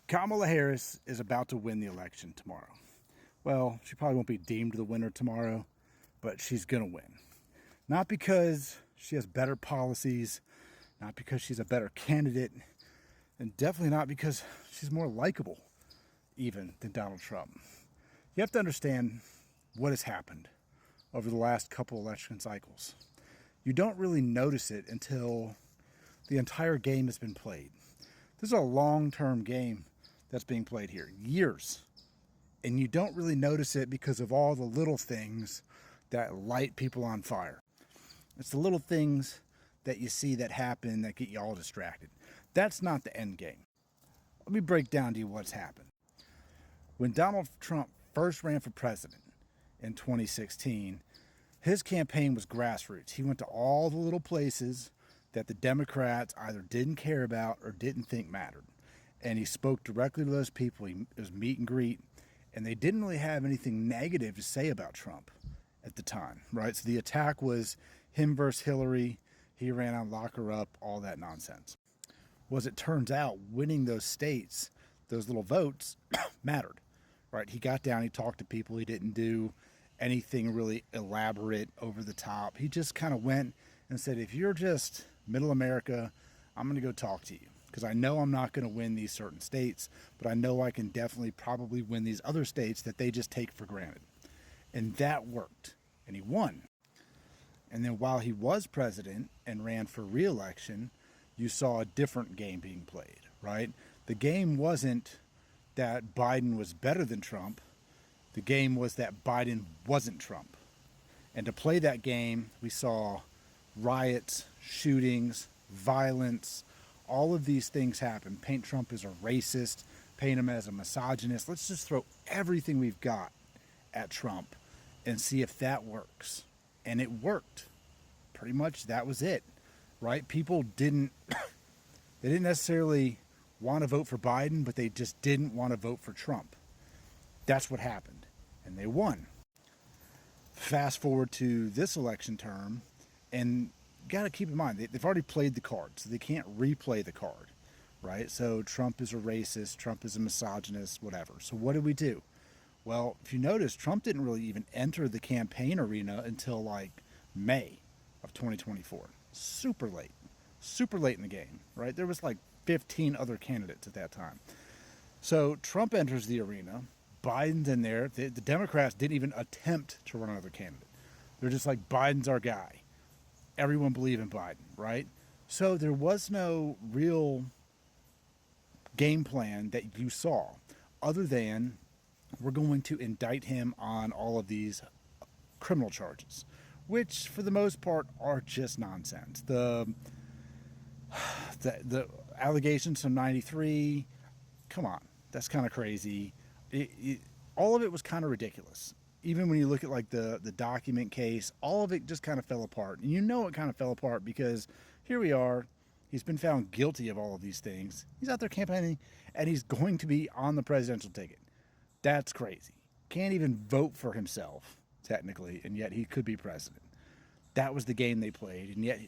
Kamala Harris is about to win the election tomorrow. Well, she probably won't be deemed the winner tomorrow, but she's going to win. Not because she has better policies, not because she's a better candidate, and definitely not because she's more likable, even, than Donald Trump. You have to understand what has happened over the last couple election cycles. You don't really notice it until the entire game has been played. This is a long-term game that's being played here, years. And you don't really notice it because of all the little things that light people on fire. It's the little things that you see that happen that get you all distracted. That's not the end game. Let me break down to you what's happened. When Donald Trump first ran for president in 2016, his campaign was grassroots. He went to all the little places that the Democrats either didn't care about or didn't think mattered. And he spoke directly to those people. It was meet and greet. And they didn't really have anything negative to say about Trump at the time, right? So the attack was him versus Hillary. He ran out, lock her up, all that nonsense. Well, as it turns out, winning those states, those little votes, mattered, right? He got down, he talked to people. He didn't do anything really elaborate, over the top. He just kind of went and said, if you're just middle America, I'm going to go talk to you. Because I know I'm not going to win these certain states, but I know I can definitely probably win these other states that they just take for granted. And that worked. And he won. And then while he was president and ran for re-election, you saw a different game being played, right? The game wasn't that Biden was better than Trump. The game was that Biden wasn't Trump. And to play that game, we saw riots, shootings, violence, all of these things happen. Paint Trump as a racist, paint him as a misogynist. Let's just throw everything we've got at Trump and see if that works. And it worked. Pretty much that was it, right? People didn't, they didn't necessarily want to vote for Biden, but they just didn't want to vote for Trump. That's what happened. And they won. Fast forward to this election term, and you got to keep in mind, they've already played the card, so they can't replay the card, right? So Trump is a racist, Trump is a misogynist, whatever. So what did we do? Well, if you notice, Trump didn't really even enter the campaign arena until like May of 2024. Super late in the game, right? There was like 15 other candidates at that time. So Trump enters the arena, Biden's in there. The Democrats didn't even attempt to run another candidate. They're just like, Biden's our guy. Everyone believe in Biden, right? So there was no real game plan that you saw other than we're going to indict him on all of these criminal charges, which for the most part are just nonsense. The allegations from 93, come on, that's kind of crazy. All of it was kind of ridiculous. Even when you look at like the document case, all of it just kind of fell apart. And you know it kind of fell apart because here we are. He's been found guilty of all of these things. He's out there campaigning, and he's going to be on the presidential ticket. That's crazy. Can't even vote for himself, technically, and yet he could be president. That was the game they played, and yet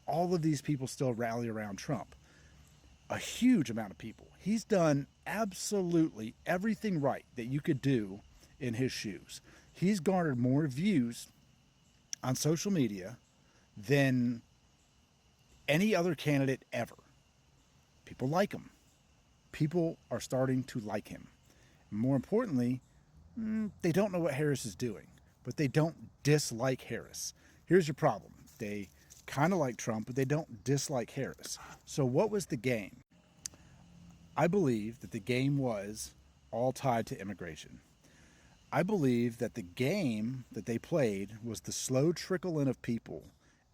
all of these people still rally around Trump. A huge amount of people. He's done absolutely everything right that you could do in his shoes. He's garnered more views on social media than any other candidate ever. People like him. People are starting to like him. More importantly, they don't know what Harris is doing, but they don't dislike Harris. Here's your problem. They kind of like Trump, but they don't dislike Harris. So what was the game? I believe that the game was all tied to immigration. I believe that the game that they played was the slow trickle in of people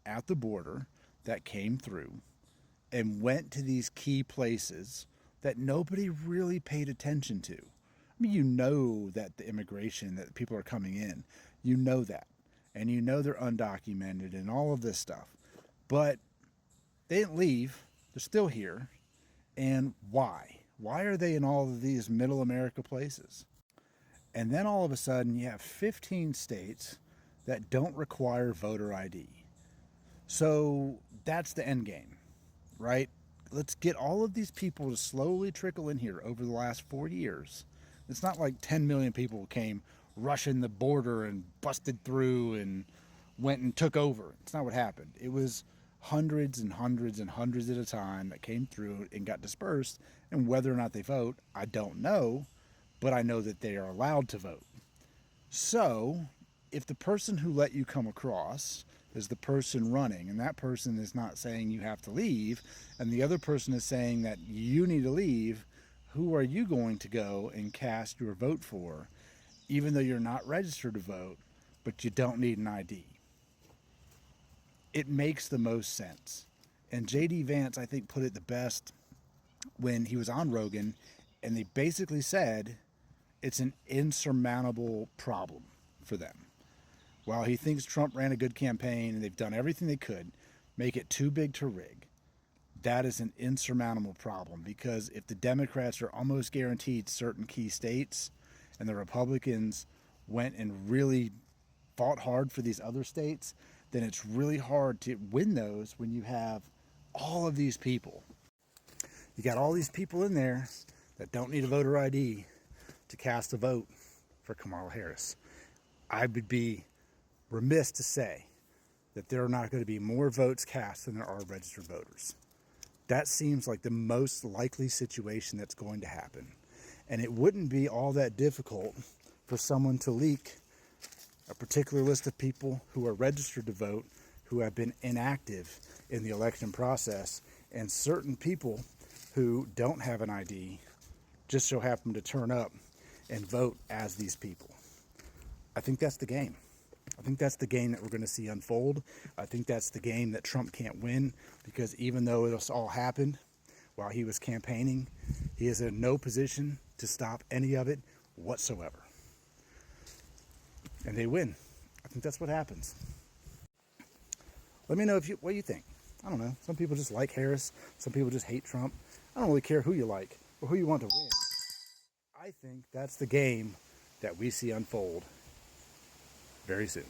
at the border that came through and went to these key places that nobody really paid attention to. I mean, you know that the immigration, that people are coming in, you know that. And you know they're undocumented and all of this stuff. But they didn't leave. They're still here. And why? Why are they in all of these middle America places? And then all of a sudden you have 15 states that don't require voter ID. So that's the end game, right? let's get all of these people to slowly trickle in here over the last 4 years. It's not like 10 million people came rushing the border and busted through and went and took over. It's not what happened. It was hundreds and hundreds and hundreds at a time that came through and got dispersed. And whether or not they vote, I don't know, but I know that they are allowed to vote. So if the person who let you come across is the person running, and that person is not saying you have to leave, and the other person is saying that you need to leave, who are you going to go and cast your vote for, even though you're not registered to vote, but you don't need an ID? It makes the most sense. And JD Vance, I think, put it the best when he was on Rogan, and they basically said it's an insurmountable problem for them. While he thinks Trump ran a good campaign and they've done everything they could, make it too big to rig, that is an insurmountable problem, because if the Democrats are almost guaranteed certain key states and the Republicans went and really fought hard for these other states, then it's really hard to win those when you have all of these people. You got all these people in there that don't need a voter ID to cast a vote for Kamala Harris. I would be remiss to say that there are not going to be more votes cast than there are registered voters. That seems like the most likely situation that's going to happen. And it wouldn't be all that difficult for someone to leak a particular list of people who are registered to vote, who have been inactive in the election process, and certain people who don't have an ID just so happen to turn up and vote as these people. I think that's the game. I think that's the game that we're going to see unfold. I think that's the game that Trump can't win, because even though it all happened while he was campaigning, he is in no position to stop any of it whatsoever. And they win. I think that's what happens. Let me know what you think. I don't know. Some people just like Harris. Some people just hate Trump. I don't really care who you like or who you want to win. I think that's the game that we see unfold very soon.